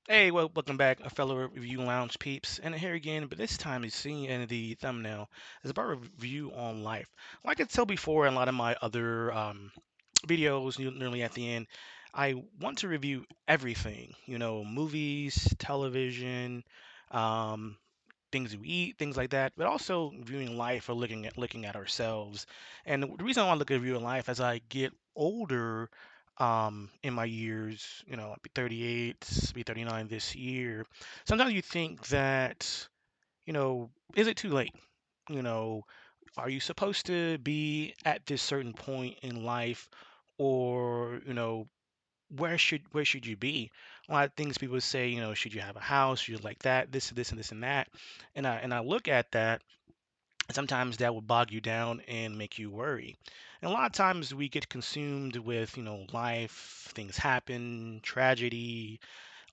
Hey, well, welcome back, a fellow review lounge peeps, and here again. But this time, as seen in the thumbnail, is about a review on life. Like I told before, in a lot of my other videos, nearly at the end, I want to review everything. Movies, television, um, things we eat, things like that, but also viewing life or looking at ourselves. And the reason I want to look at viewing life as I get older, in my years, I'll be 38, be 39 this year. Sometimes you think that, is it too late? You know, are you supposed to be at this certain point in life, or where should you be? A lot of things people say, should you have a house? Should you like that? This, and this, and that. And I look at that, and sometimes that will bog you down and make you worry. And a lot of times we get consumed with, life, things happen, tragedy,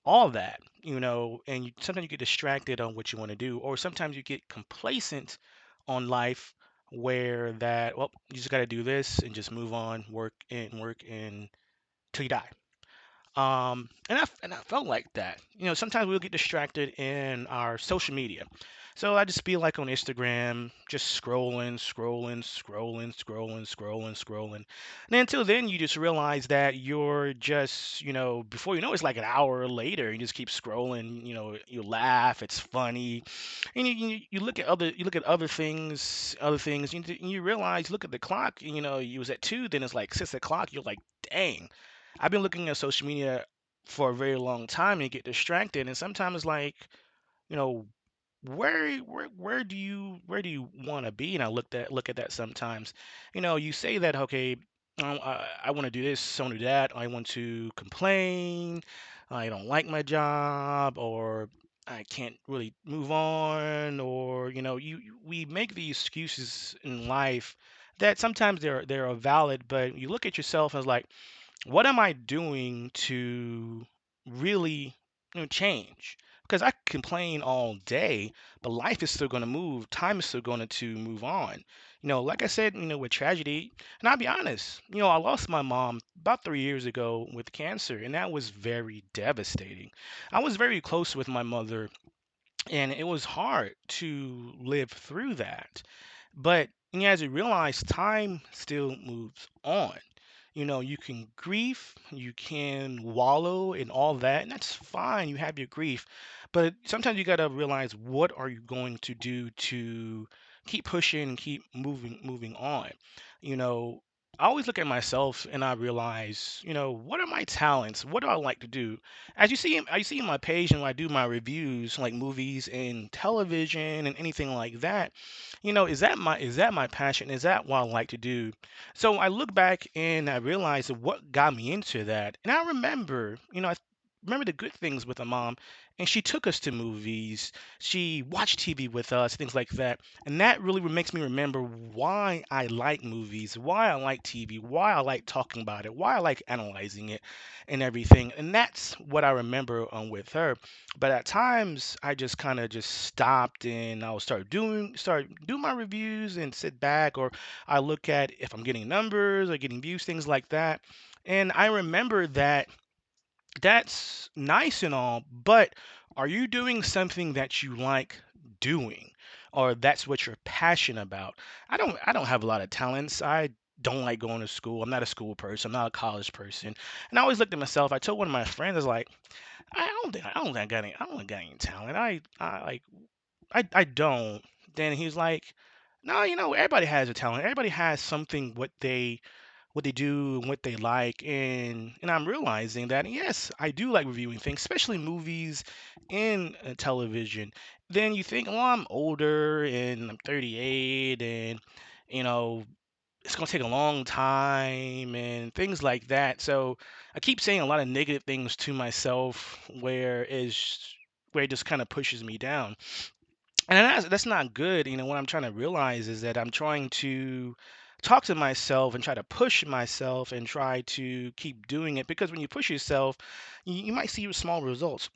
all that, and sometimes you get distracted on what you want to do, or sometimes you get complacent on life where that, well, you just got to do this and just move on, work and till you die. And I felt like that. Sometimes we'll get distracted in our social media. So I just be like on Instagram, just scrolling. And then until then, you just realize that you're just, before you know, it's like an hour later. You just keep scrolling. You laugh. It's funny, and you look at other things. You realize, look at the clock. You was at 2, then it's like 6 o'clock. You're like, dang. I've been looking at social media for a very long time and get distracted. And sometimes, like, you know, where do you want to be? And I look at that sometimes. You say that, okay, I want to do this, I want to do that, I want to complain, I don't like my job, or I can't really move on, or we make these excuses in life that sometimes they're valid, but you look at yourself as like, what am I doing to really, change? Because I complain all day, but life is still going to move. Time is still going to move on. Like I said, with tragedy, and I'll be honest, I lost my mom about 3 years ago with cancer, and that was very devastating. I was very close with my mother, and it was hard to live through that. But as you realize, time still moves on. You can grieve, you can wallow in all that, and that's fine. You have your grief, but sometimes you got to realize, what are you going to do to keep pushing and keep moving on. You know, I always look at myself and I realize, what are my talents? What do I like to do? As you see in my page, and when I do my reviews, like movies and television and anything like that, is that my passion? Is that what I like to do? So I look back and I realize that what got me into that. And I remember, I remember the good things with my mom. And she took us to movies. She watched TV with us, things like that. And that really makes me remember why I like movies, why I like TV, why I like talking about it, why I like analyzing it and everything. And that's what I remember with her. But at times I just kind of just stopped, and I'll start doing my reviews and sit back, or I look at if I'm getting numbers or getting views, things like that. And I remember that that's nice and all, but are you doing something that you like doing? Or that's what you're passionate about? I don't have a lot of talents. I don't like going to school. I'm not a school person. I'm not a college person. And I always looked at myself. I told one of my friends, I was like, I don't think I got any talent. I don't. Then he was like, no, everybody has a talent. Everybody has something, what they do and what they like. And I'm realizing that, yes, I do like reviewing things, especially movies and television. Then you think, well, I'm older and I'm 38, and you know it's gonna take a long time and things like that. So I keep saying a lot of negative things to myself, where it just kind of pushes me down. And that's not good. What I'm trying to realize is that I'm trying to talk to myself and try to push myself and try to keep doing it, because when you push yourself, you might see small results.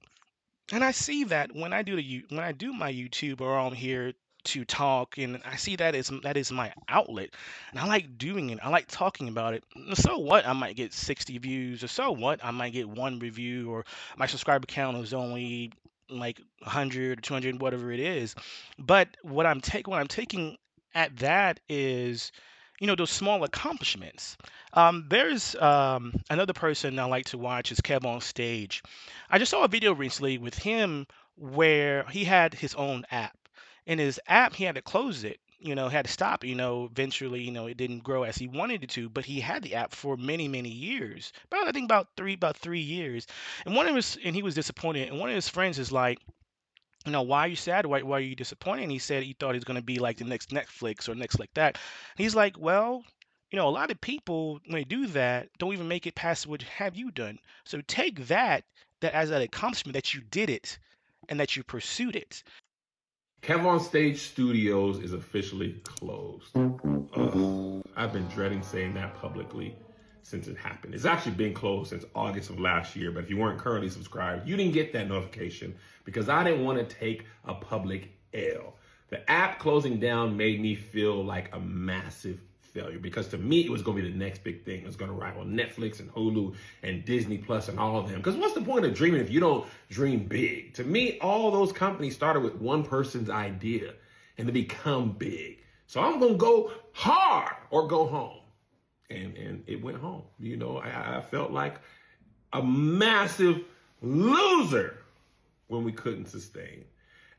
And I see that when I do my YouTube, or I'm here to talk, and I see that is my outlet, and I like doing it. I like talking about it. So what? I might get 60 views, or so what? I might get one review, or my subscriber count is only like 100 or 200, whatever it is. But what I'm taking at that is, those small accomplishments. There's another person I like to watch is Kev on Stage. I just saw a video recently with him where he had his own app. In his app, he had to close it, had to stop, eventually, it didn't grow as he wanted it to, but he had the app for many, many years. I think about three years. And he was disappointed. And one of his friends is like, why are you sad? Why are you disappointed? And he said he thought he was going to be like the next Netflix or next like that. And he's like, well, a lot of people when they do that don't even make it past what have you done. So take that as an accomplishment that you did it and that you pursued it. Kev on Stage Studios is officially closed. Ugh, I've been dreading saying that publicly since it happened. It's actually been closed since August of last year, but if you weren't currently subscribed, you didn't get that notification because I didn't want to take a public L. The app closing down made me feel like a massive failure because to me it was going to be the next big thing. It was going to rival Netflix and Hulu and Disney Plus and all of them. Because what's the point of dreaming if you don't dream big? To me, all those companies started with one person's idea and they become big. So I'm going to go hard or go home. And it went home. I felt like a massive loser when we couldn't sustain.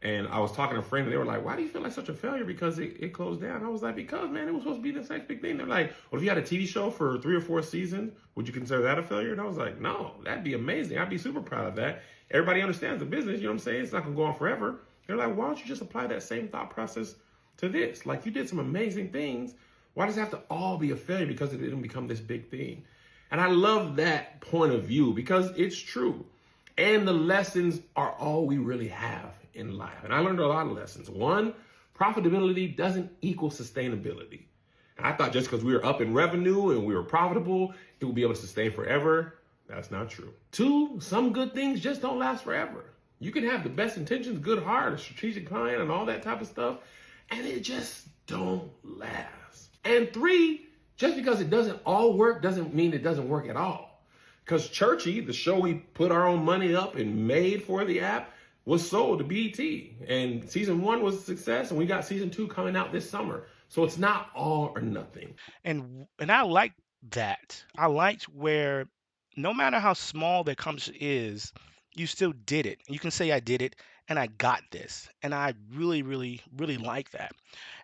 And I was talking to a friend and they were like, why do you feel like such a failure? Because it closed down. I was like, because, man, it was supposed to be this next big thing. They're like, well, if you had a TV show for 3 or 4 seasons, would you consider that a failure? And I was like, no, that'd be amazing. I'd be super proud of that. Everybody understands the business. You know what I'm saying? It's not going to go on forever. They're like, why don't you just apply that same thought process to this? Like, you did some amazing things. Why does it have to all be a failure because it didn't become this big thing? And I love that point of view because it's true. And the lessons are all we really have in life. And I learned a lot of lessons. One, profitability doesn't equal sustainability. And I thought just because we were up in revenue and we were profitable, it would be able to sustain forever. That's not true. Two, some good things just don't last forever. You can have the best intentions, good heart, a strategic plan, and all that type of stuff, and it just don't last. And three, just because it doesn't all work doesn't mean it doesn't work at all. Because Churchy, the show we put our own money up and made for the app, was sold to BET. And season 1 was a success, and we got season 2 coming out this summer. So it's not all or nothing. And I like that. I liked where no matter how small the accomplishment is, you still did it. You can say I did it and I got this. And I really, really, really like that.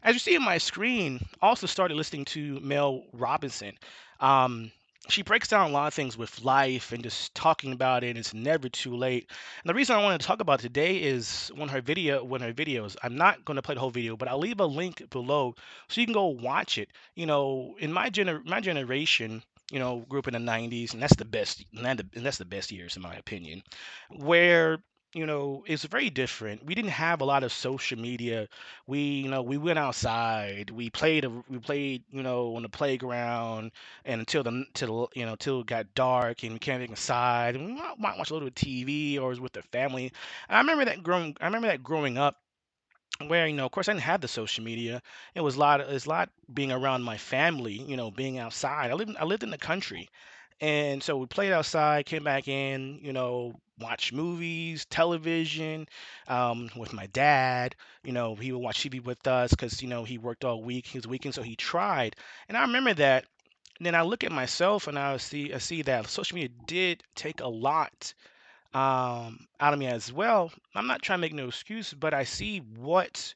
As you see on my screen, I also started listening to Mel Robinson. Um, she breaks down a lot of things with life and just talking about it. It's never too late. And the reason I want to talk about today is one of her videos. I'm not going to play the whole video, but I'll leave a link below so you can go watch it. In my generation, grew up in the 90s, and that's the best years in my opinion, where it's very different. We didn't have a lot of social media. We went outside, we played on the playground, and until it got dark and we came inside and we might watch a little TV or was with the family. And I remember that growing up, where of course I didn't have the social media. It was a lot being around my family, being outside. I lived in the country, and so we played outside, came back in, watched movies, television, with my dad. He would watch TV with us because he worked all week, his weekend, so he tried. And I remember that. And then I look at myself and I see that social media did take a lot out of me as well. I'm not trying to make no excuse, but I see what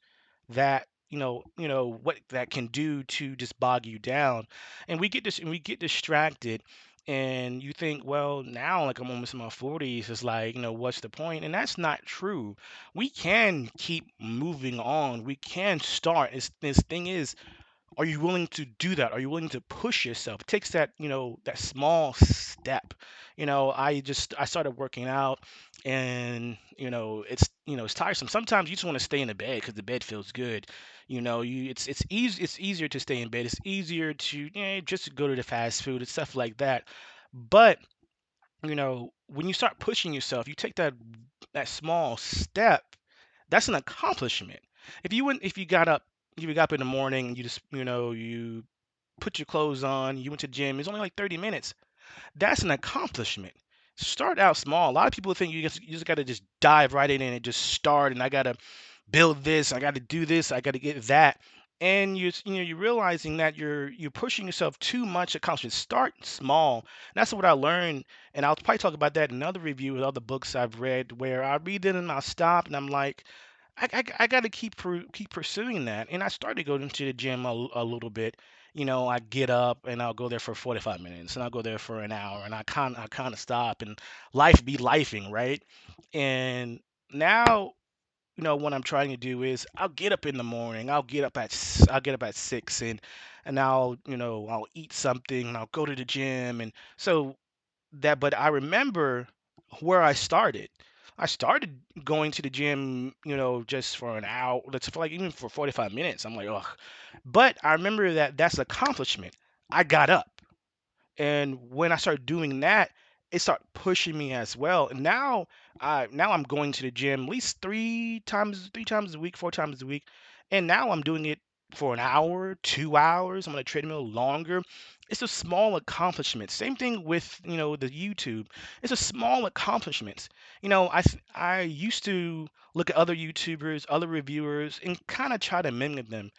that can do to just bog you down, and we get distracted, and you think, well, now like I'm almost in my 40s, it's like what's the point? And that's not true. We can keep moving on. We can start. This thing is, are you willing to do that? Are you willing to push yourself? It takes that small step. I started working out, and it's tiresome. Sometimes you just want to stay in the bed because the bed feels good. It's easier to stay in bed. It's easier to just go to the fast food and stuff like that. But when you start pushing yourself, you take that small step, that's an accomplishment. If you got up, if you got up in the morning, and you just, you put your clothes on, you went to the gym, it's only like 30 minutes. That's an accomplishment. Start out small. A lot of people think you just got to just dive right in and just start. And I got to build this. I got to do this. I got to get that. And you're realizing that you're pushing yourself too much. Accomplishment. Start small. That's what I learned. And I'll probably talk about that in another review with other books I've read, where I read it and I'll stop and I'm like, I got to keep pursuing that. And I started going to the gym a little bit. I get up and I'll go there for 45 minutes and I'll go there for an hour and I kind of stop and life be lifing, right? And now, what I'm trying to do is I'll get up in the morning. I'll get up at 6 and I'll eat something and I'll go to the gym and so but I remember where I started. I started going to the gym, just for an hour, let's for like even for 45 minutes. I'm like, ugh. But I remember that that's accomplishment. I got up. And when I started doing that, it started pushing me as well. And now I'm going to the gym at least three times a week, 4 times a week. And now I'm doing it for an hour, 2 hours. I'm on a treadmill longer. It's a small accomplishment. Same thing with, the YouTube. It's a small accomplishments. I used to look at other YouTubers, other reviewers, and kind of try to mimic them.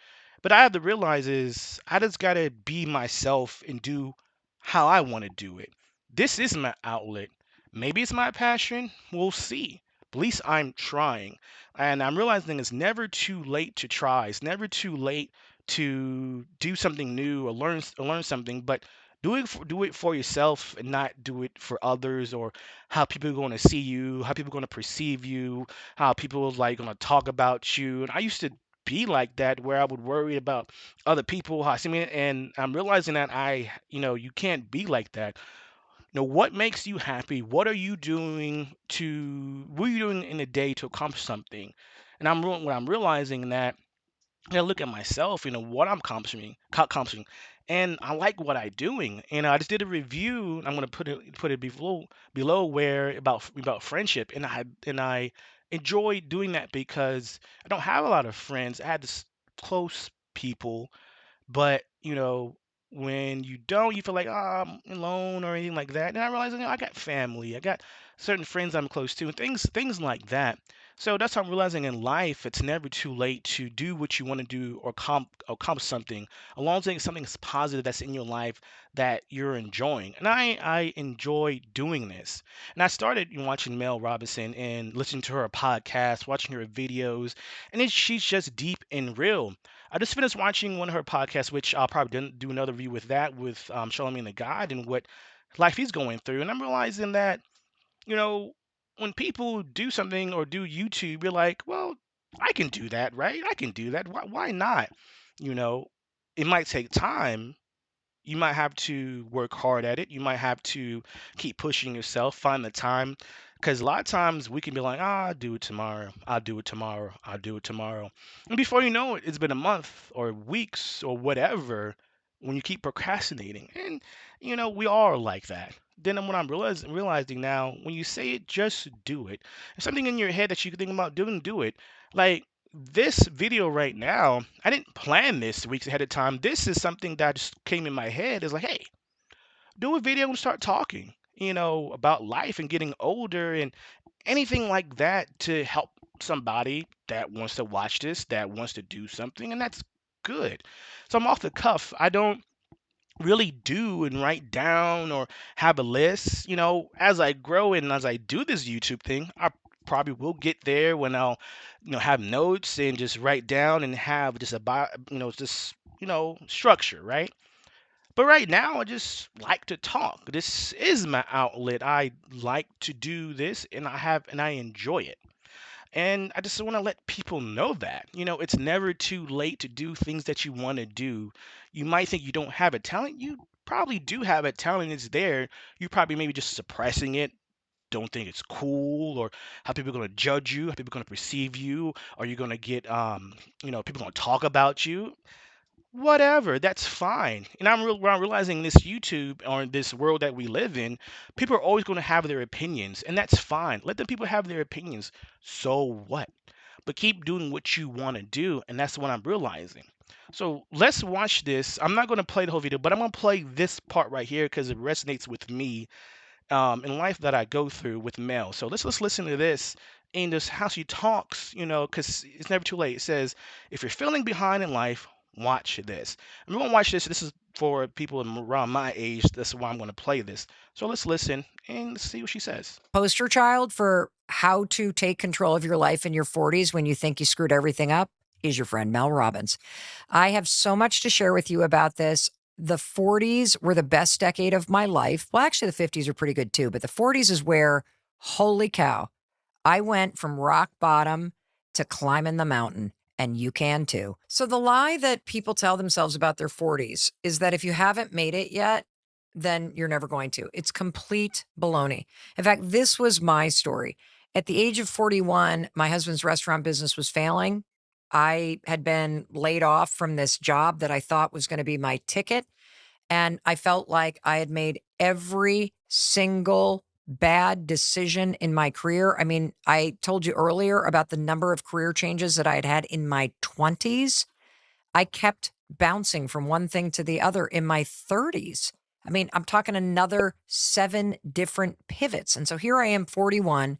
But I have to realize is I just gotta be myself and do how I want to do it. This is my outlet. Maybe it's my passion. We'll see. At least I'm trying. And I'm realizing it's never too late to try. It's never too late to do something new or learn something, but do it for yourself and not do it for others or how people are going to see you, how people are going to perceive you, how people are like going to talk about you. And I used to be like that where I would worry about other people how I see me, and I'm realizing that you can't be like that. What makes you happy? What are you doing in a day to accomplish something? And what I'm realizing that I look at myself, what I'm accomplishing, and I like what I'm doing. And I just did a review. And I'm gonna put it below where about friendship, and I enjoy doing that because I don't have a lot of friends. I had this close people, but when you don't, you feel like, I'm alone or anything like that. And I realize, I got family, I got certain friends I'm close to, and things like that. So that's how I'm realizing in life, it's never too late to do what you want to do or accomplish something, as long as it's something that's positive that's in your life that you're enjoying. And I enjoy doing this. And I started watching Mel Robinson and listening to her podcast, watching her videos, and she's just deep and real. I just finished watching one of her podcasts, which I'll probably do another review with that with Charlamagne the God and what life he's going through. And I'm realizing that, you know, when people do something or do YouTube, you're like, well, I can do that, right? I can do that. Why not? You know, it might take time, you might have to work hard at it. You might have to keep pushing yourself, find the time. Because a lot of times we can be like, I'll do it tomorrow. I'll do it tomorrow. I'll do it tomorrow. And before you know it, it's been a month or weeks or whatever when you keep procrastinating. And, we all are like that. Then what I'm realizing now, when you say it, just do it. If something in your head that you can think about doing, do it. Like, this video right now, I didn't plan this weeks ahead of time. This is something that just came in my head. It's like, hey, do a video and start talking, about life and getting older and anything like that to help somebody that wants to watch this, that wants to do something, and that's good. So I'm off the cuff. I don't really do and write down or have a list. As I grow and as I do this YouTube thing, I probably will get there when I'll, have notes and just write down and have just just, structure, right? But right now, I just like to talk. This is my outlet. I like to do this and I enjoy it. And I just want to let people know that, it's never too late to do things that you want to do. You might think you don't have a talent. You probably do have a talent. It's there. You probably maybe just suppressing it. Don't think it's cool, or how people are going to judge you, how people are going to perceive you. Are you going to get, people going to talk about you? Whatever, that's fine. And what I'm realizing this YouTube or this world that we live in, people are always going to have their opinions, and that's fine. Let the people have their opinions. So what? but keep doing what you want to do. And that's what I'm realizing. So let's watch this. I'm not going to play the whole video, but I'm going to play this part right here because it resonates with me in life that I go through with Mel. So let's listen to this and just how she talks, because it's never too late. It says, if you're feeling behind in life, watch this. I'm gonna watch this. This is for people around my age. That's why I'm gonna play this. So let's listen and let's see what she says. Poster child for how to take control of your life in your 40s when you think you screwed everything up is your friend Mel Robbins. I have so much to share with you about this. The 40s were the best decade of my life. Well, actually, the 50s are pretty good too, but the 40s is where, holy cow, I went from rock bottom to climbing the mountain, and you can too. So, the lie that people tell themselves about their 40s is that if you haven't made it yet, then you're never going to. It's complete baloney. In fact, this was my story. At the age of 41, my husband's restaurant business was failing. I had been laid off from this job that I thought was going to be my ticket. And I felt like I had made every single bad decision in my career. I mean, I told you earlier about the number of career changes that I had had in my 20s. I kept bouncing from one thing to the other in my 30s. I mean, I'm talking another 7 different pivots. And so here I am, 41.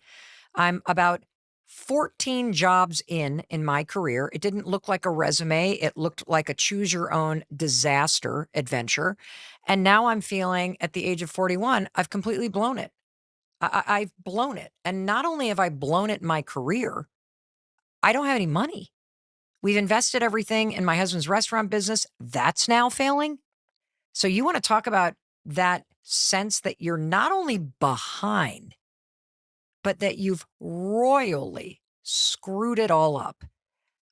I'm about 14 jobs in my career. It didn't look like a resume. It looked like a choose your own disaster adventure. And now I'm feeling at the age of 41, I've completely blown it. I've blown it. And not only have I blown it in my career, I don't have any money. We've invested everything in my husband's restaurant business. That's now failing. So you want to talk about that sense that you're not only behind, but that you've royally screwed it all up.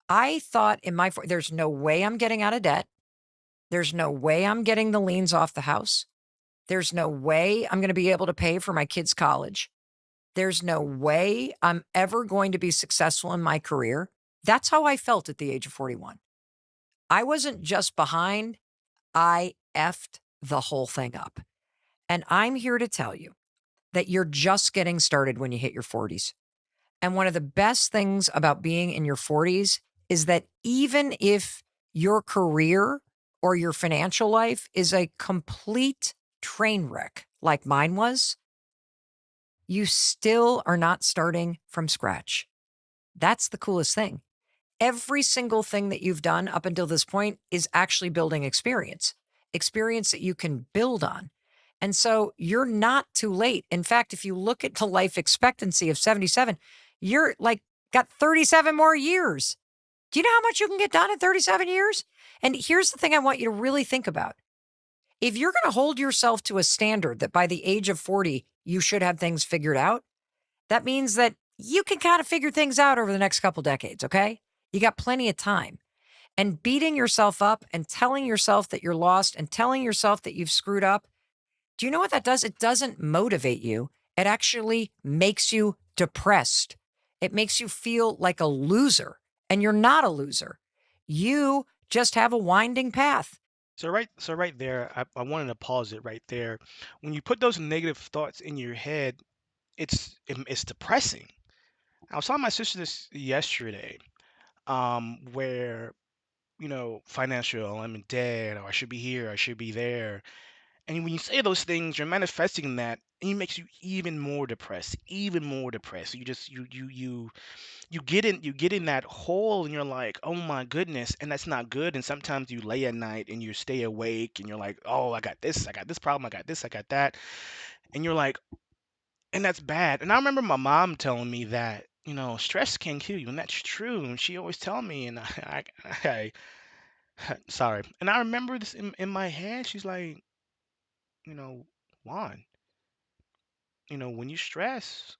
I thought there's no way I'm getting out of debt. There's no way I'm getting the liens off the house. There's no way I'm going to be able to pay for my kids' college. There's no way I'm ever going to be successful in my career. That's how I felt at the age of 41. I wasn't just behind, I effed the whole thing up. And I'm here to tell you that you're just getting started when you hit your 40s. And one of the best things about being in your 40s is that even if your career or your financial life is a complete train wreck like mine was, you still are not starting from scratch. That's the coolest thing. Every single thing that you've done up until this point is actually building experience that you can build on. And so you're not too late. In fact, if you look at the life expectancy of 77, you're like got 37 more years. Do you know how much you can get done in 37 years? And here's the thing I want you to really think about. If you're going to hold yourself to a standard that by the age of 40, you should have things figured out, that means that you can kind of figure things out over the next couple decades, okay? You got plenty of time. And beating yourself up and telling yourself that you're lost and telling yourself that you've screwed up, do you know what that does? It doesn't motivate you. It actually makes you depressed. It makes you feel like a loser, and you're not a loser. You just have a winding path. So right there, I wanted to pause it right there. When you put those negative thoughts in your head, it's depressing. I was telling my sister this yesterday, where financial, I'm in debt, or I should be here, I should be there. And when you say those things, you're manifesting that, and it makes you even more depressed, even more depressed. You just you get in that hole, and you're like, oh my goodness, and that's not good. And sometimes you lay at night and you stay awake, and you're like, oh, I got this problem, I got this, I got that, and you're like, and that's bad. And I remember my mom telling me that. Stress can kill you, and that's true. And she always tell me, and sorry. And I remember this in my head. She's like, you know, Juan, when you stress,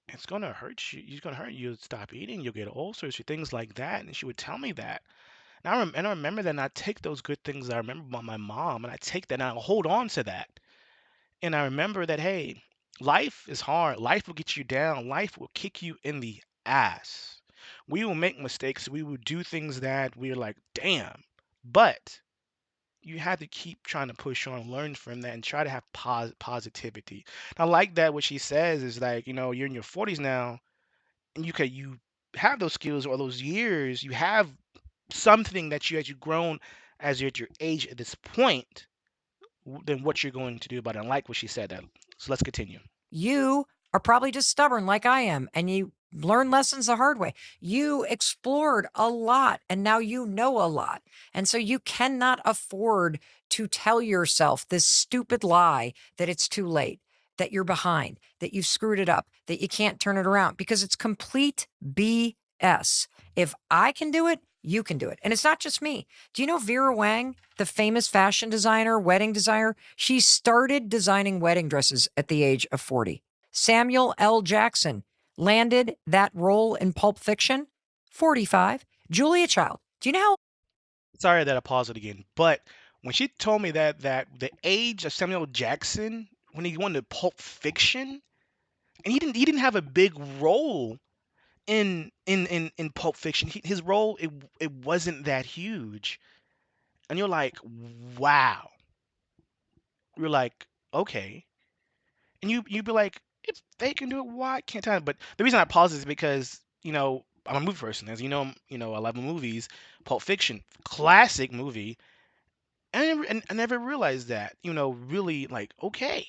it's gonna hurt you. It's gonna hurt you. You'll stop eating. You'll get ulcers, or things like that. And she would tell me that. And I remember that. And I take those good things that I remember about my mom, and I take that and I hold on to that. And I remember that, hey, life is hard. Life will get you down. Life will kick you in the ass. We will make mistakes. We will do things that we're like, damn. But you have to keep trying to push on, learn from that, and try to have positivity. I like that what she says is like, you're in your 40s now, and you have those skills or those years, you have something that you as you've grown as you're at your age at this point, then what you're going to do about it. And like what she said that. So let's continue. You are probably just stubborn like I am, and you learn lessons the hard way. You explored a lot, and now you know a lot. And so you cannot afford to tell yourself this stupid lie that it's too late, that you're behind, that you've screwed it up, that you can't turn it around, because it's complete BS. If I can do it, you can do it. And it's not just me. Do you know Vera Wang, the famous fashion designer, wedding designer? She started designing wedding dresses at the age of 40. Samuel L. Jackson landed that role in Pulp Fiction, 45. Julia Child, do you know how Sorry that I paused it again, but when she told me that the age of Samuel Jackson when he won the Pulp Fiction, and he didn't have a big role in Pulp Fiction. His role it wasn't that huge, and you're like, wow. You're like, okay, and you'd be like, if they can do it, why can't I? But the reason I pause is because I'm a movie person, as you know. I love movies. Pulp Fiction, classic movie. And I never realized that. Really like, okay,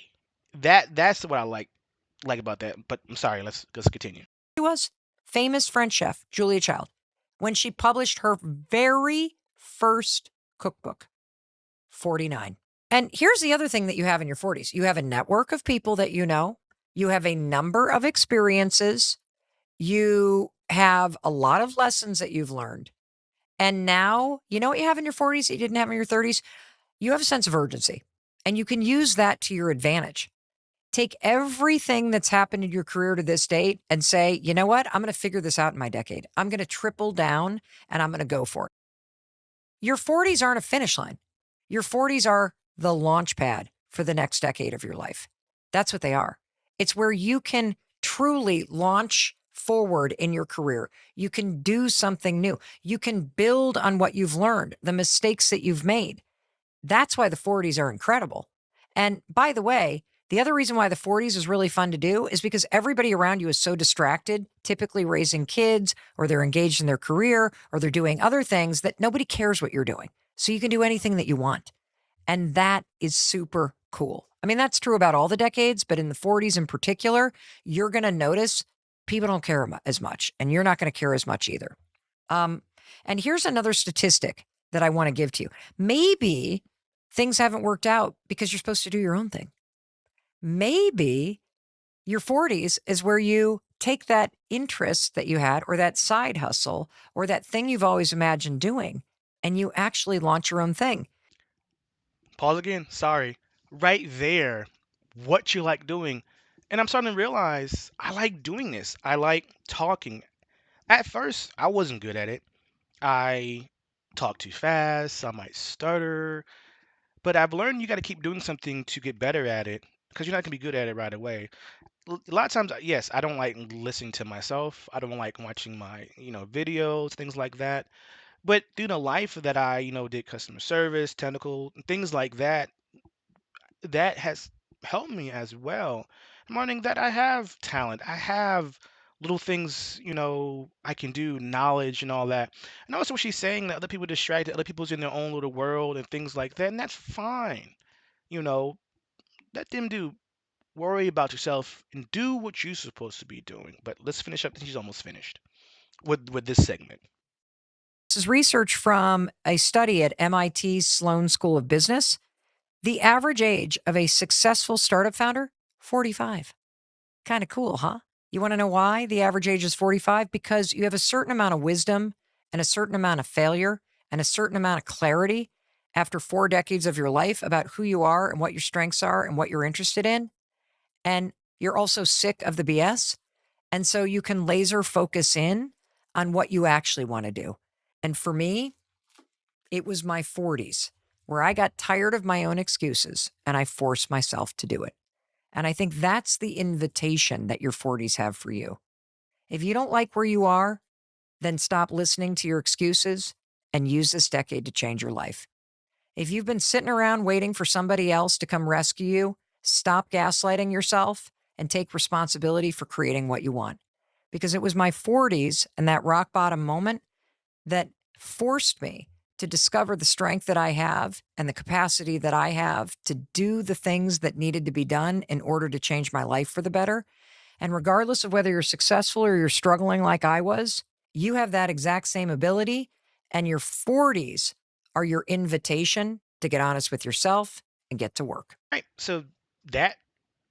that's what I like about that. But I'm sorry. Let's continue. she was? Famous French chef, Julia Child, when she published her very first cookbook, 49. And here's the other thing that you have in your 40s. You have a network of people that you know. You have a number of experiences. You have a lot of lessons that you've learned. And now, you know what you have in your 40s that you didn't have in your 30s? You have a sense of urgency. And you can use that to your advantage. Take everything that's happened in your career to this date and say, you know what? I'm going to figure this out in my decade. I'm going to triple down and I'm going to go for it. Your 40s aren't a finish line. Your 40s are the launch pad for the next decade of your life. That's what they are. It's where you can truly launch forward in your career. You can do something new. You can build on what you've learned, the mistakes that you've made. That's why the 40s are incredible. And by the way, the other reason why the 40s is really fun to do is because everybody around you is so distracted, typically raising kids, or they're engaged in their career, or they're doing other things that nobody cares what you're doing. So you can do anything that you want. And that is super cool. I mean, that's true about all the decades, but in the 40s in particular, you're going to notice people don't care as much, and you're not going to care as much either. Um, and here's another statistic that I want to give to you. Maybe things haven't worked out because you're supposed to do your own thing. Maybe your 40s is where you take that interest that you had, or that side hustle, or that thing you've always imagined doing, and you actually launch your own thing. Pause again. Sorry. Right there, what you like doing. And I'm starting to realize I like doing this. I like talking. At first, I wasn't good at it. I talk too fast. I might stutter. But I've learned you got to keep doing something to get better at it because you're not going to be good at it right away. A lot of times, yes, I don't like listening to myself. I don't like watching my, videos, things like that. But through the life that I, did customer service, technical, things like that, that has helped me as well. I'm learning that I have talent. I have little things, I can do, knowledge and all that. And also she's saying that other people distracted, other people's in their own little world and things like that, and that's fine. You know, let them do. Worry about yourself and do what you're supposed to be doing. But let's finish up. She's almost finished with this segment. This is research from a study at MIT's Sloan School of Business. The average age of a successful startup founder, 45. Kind of cool, huh? You want to know why the average age is 45? Because you have a certain amount of wisdom and a certain amount of failure and a certain amount of clarity after 4 decades of your life about who you are and what your strengths are and what you're interested in. And you're also sick of the BS. And so you can laser focus in on what you actually want to do. And for me, it was my 40s where I got tired of my own excuses and I forced myself to do it. And I think that's the invitation that your 40s have for you. If you don't like where you are, then stop listening to your excuses and use this decade to change your life. If you've been sitting around waiting for somebody else to come rescue you, stop gaslighting yourself and take responsibility for creating what you want. because it was my 40s and that rock bottom moment that forced me to discover the strength that I have and the capacity that I have to do the things that needed to be done in order to change my life for the better. And regardless of whether you're successful or you're struggling like I was, you have that exact same ability. And your 40s are your invitation to get honest with yourself and get to work. Right. So that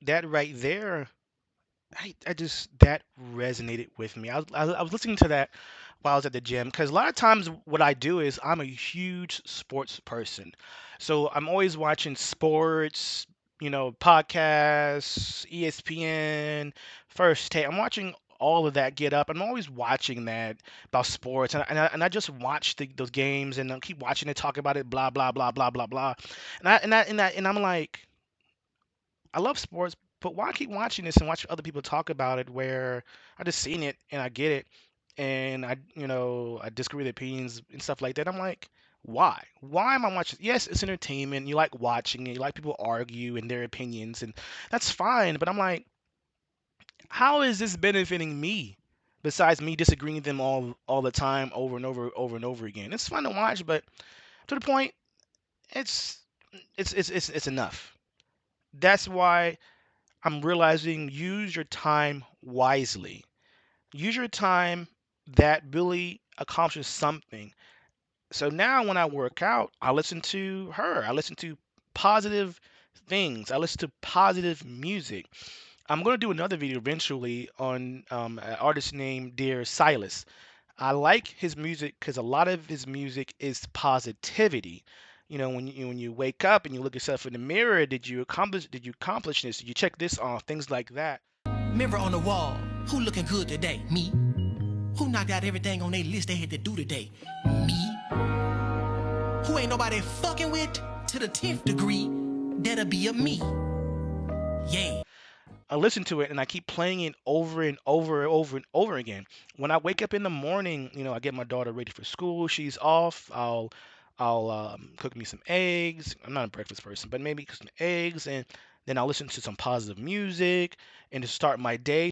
that right there, I just that resonated with me. I was listening to that while I was at the gym because a lot of times what I do is I'm a huge sports person, so I'm always watching sports, podcasts, ESPN, First Take. I'm watching all of that. Get Up. I'm always watching that about sports, and I just watch those games and I keep watching it, talk about it, blah blah blah blah blah blah, and I'm like. I love sports, but why keep watching this and watch other people talk about it where I just seen it and I get it and I disagree with opinions and stuff like that. I'm like, why? Why am I watching? Yes, it's entertainment. You like watching it. You like people argue and their opinions, and that's fine. But I'm like, how is this benefiting me? Besides me disagreeing with them all the time, over and over and over again. It's fun to watch, but to the point, it's it's enough. That's why I'm realizing use your time wisely. Use your time that really accomplishes something. So now when I work out, I listen to her. I listen to positive things. I listen to positive music. I'm going to do another video eventually on an artist named Dear Silas. I like his music because a lot of his music is positivity. When you wake up and you look yourself in the mirror, did you accomplish this? Did you check this off? Things like that. Mirror on the wall. Who looking good today? Me. Who knocked out everything on their list they had to do today? Me. Who ain't nobody fucking with to the 10th degree? That'll be a me. Yeah. I listen to it and I keep playing it over and over and over and over again. When I wake up in the morning, I get my daughter ready for school. She's off. I'll cook me some eggs. I'm not a breakfast person, but maybe cook some eggs, and then I'll listen to some positive music and to start my day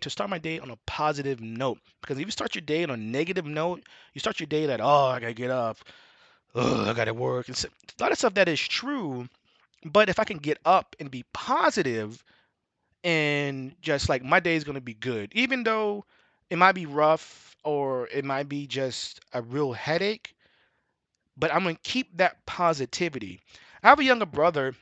on a positive note. Because if you start your day on a negative note, you start your day that, oh, I gotta get up, oh, I gotta work. And a lot of stuff that is true. But if I can get up and be positive and just like my day is going to be good, even though it might be rough or it might be just a real headache, but I'm going to keep that positivity. I have a younger brother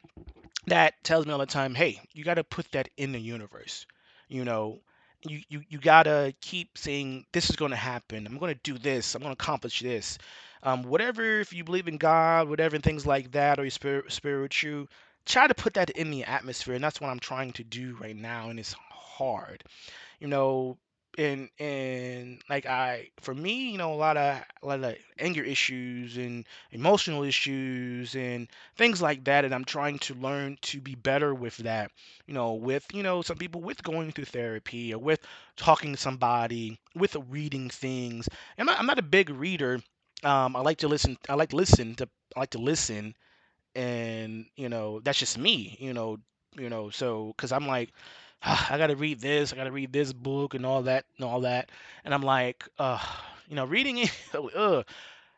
that tells me all the time, hey, you got to put that in the universe. You know, you got to keep saying, this is going to happen. I'm going to do this. I'm going to accomplish this. Whatever, if you believe in God, whatever, things like that, or your spiritual, try to put that in the atmosphere. And that's what I'm trying to do right now. And it's hard you know and like I for me a lot of anger issues and emotional issues and things like that, and I'm trying to learn to be better with that, with some people with going through therapy or with talking to somebody, with reading things. I'm not a big reader. I like to listen, and that's just me, so because I'm like, I gotta read this, I gotta read this book and all that, and I'm like, reading it. Ugh.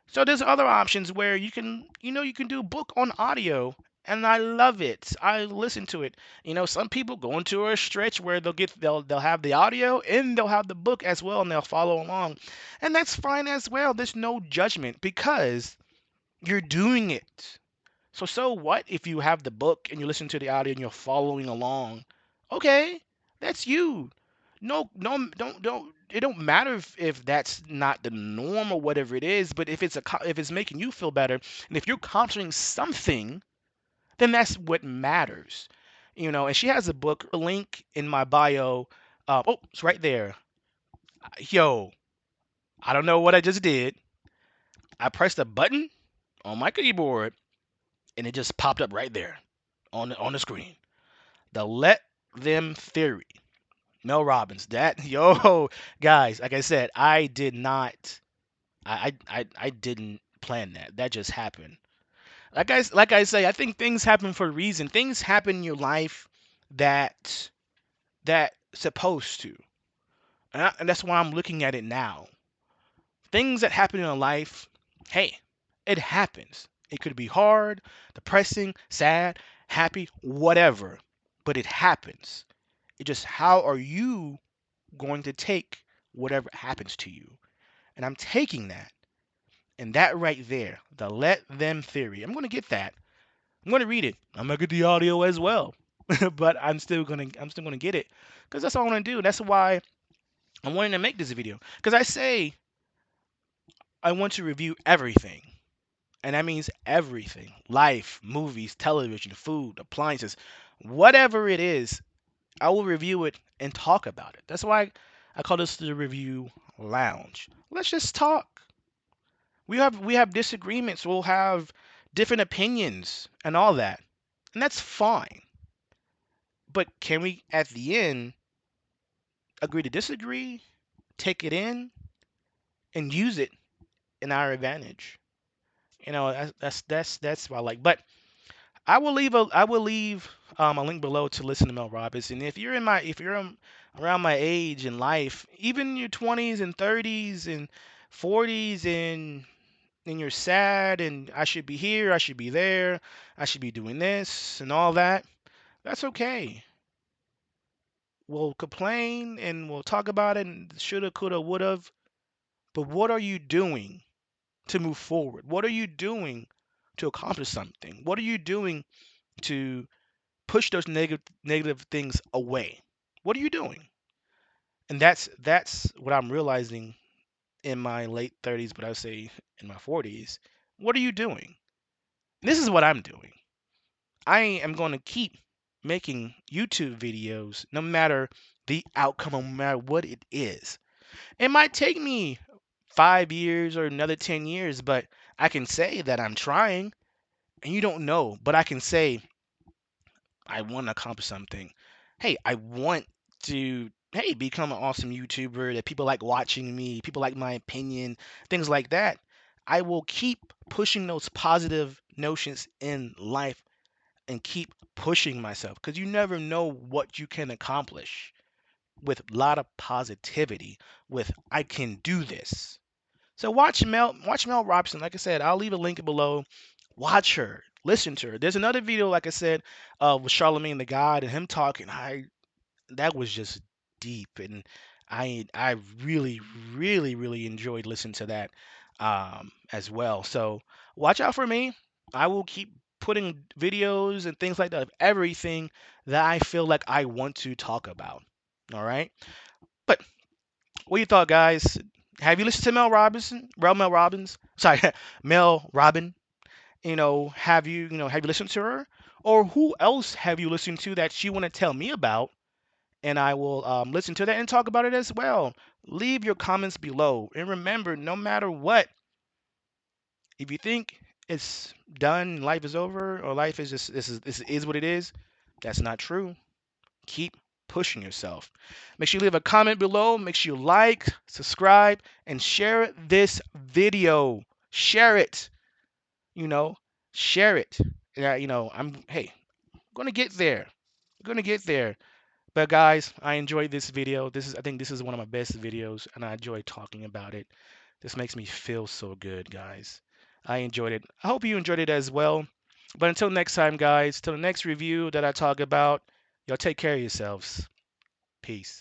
So there's other options where you can do book on audio, and I love it. I listen to it. Some people go into a stretch where they'll have the audio and they'll have the book as well, and they'll follow along, and that's fine as well. There's no judgment because you're doing it. So what if you have the book and you listen to the audio and you're following along? Okay, that's you. No, no, don't. It don't matter if that's not the norm or whatever it is. But if it's making you feel better, and if you're accomplishing something, then that's what matters. And she has a book. Link in my bio. Oh, it's right there. Yo, I don't know what I just did. I pressed a button on my keyboard and it just popped up right there on the screen. The Let Them Theory. Mel Robbins. That yo guys, like I said, I did not I didn't plan that. That just happened. Like I say, I think things happen for a reason. Things happen in your life that supposed to. And that's why I'm looking at it now. Things that happen in life, hey, it happens. It could be hard, depressing, sad, happy, whatever, but it happens. It just, how are you going to take whatever happens to you? And I'm taking that. And that right there, the let them theory. I'm going to get that. I'm going to read it. I'm going to get the audio as well. But I'm still going to get it because that's all I want to do. That's why I'm wanting to make this video, because I say I want to review everything. And that means everything: life, movies, television, food, appliances, whatever it is. I will review it and talk about it. That's why I call this the review lounge. Let's just talk. We have disagreements. We'll have different opinions and all that. And that's fine. But can we at the end agree to disagree, take it in, and use it in our advantage? That's what I like. But I will leave a link below to listen to Mel Robbins. And if you're around my age in life, even in your 20s and 30s and 40s, and you're sad and I should be here, I should be there, I should be doing this and all that, that's okay. We'll complain and we'll talk about it and shoulda, coulda, woulda. But what are you doing to move forward? What are you doing to accomplish something? What are you doing to push those negative things away? What are you doing? And that's what I'm realizing in my late 30s, but I would say in my 40s. What are you doing? This is what I'm doing. I am going to keep making YouTube videos no matter the outcome, no matter what it is. It might take me 5 years or another 10 years, but I can say that I'm trying, and you don't know, but I can say I want to accomplish something. Hey, I want to, hey, become an awesome YouTuber that people like watching me, people like my opinion, things like that. I will keep pushing those positive notions in life and keep pushing myself, because you never know what you can accomplish with a lot of positivity, with I can do this. So watch Mel Robinson. Like I said, I'll leave a link below. Watch her, listen to her. There's another video, like I said, with Charlemagne the God and him talking. That was just deep, and I really, really, really enjoyed listening to that as well. So watch out for me. I will keep putting videos and things like that of everything that I feel like I want to talk about. All right. But what you thought, guys? Have you listened to Mel Robinson? Mel Robbins? Sorry, Mel Robin. Have you listened to her? Or who else have you listened to that you want to tell me about? And I will listen to that and talk about it as well. Leave your comments below. And remember, no matter what, if you think it's done, life is over, or life is just this is what it is, that's not true. Keep pushing yourself. Make sure you leave a comment below. Make sure you like, subscribe, and share this video. Share it. You know, share it. Yeah, I'm gonna get there. Gonna get there. But guys, I enjoyed this video. I think this is one of my best videos, and I enjoy talking about it. This makes me feel so good, guys. I enjoyed it. I hope you enjoyed it as well. But until next time, guys, till the next review that I talk about, y'all take care of yourselves. Peace.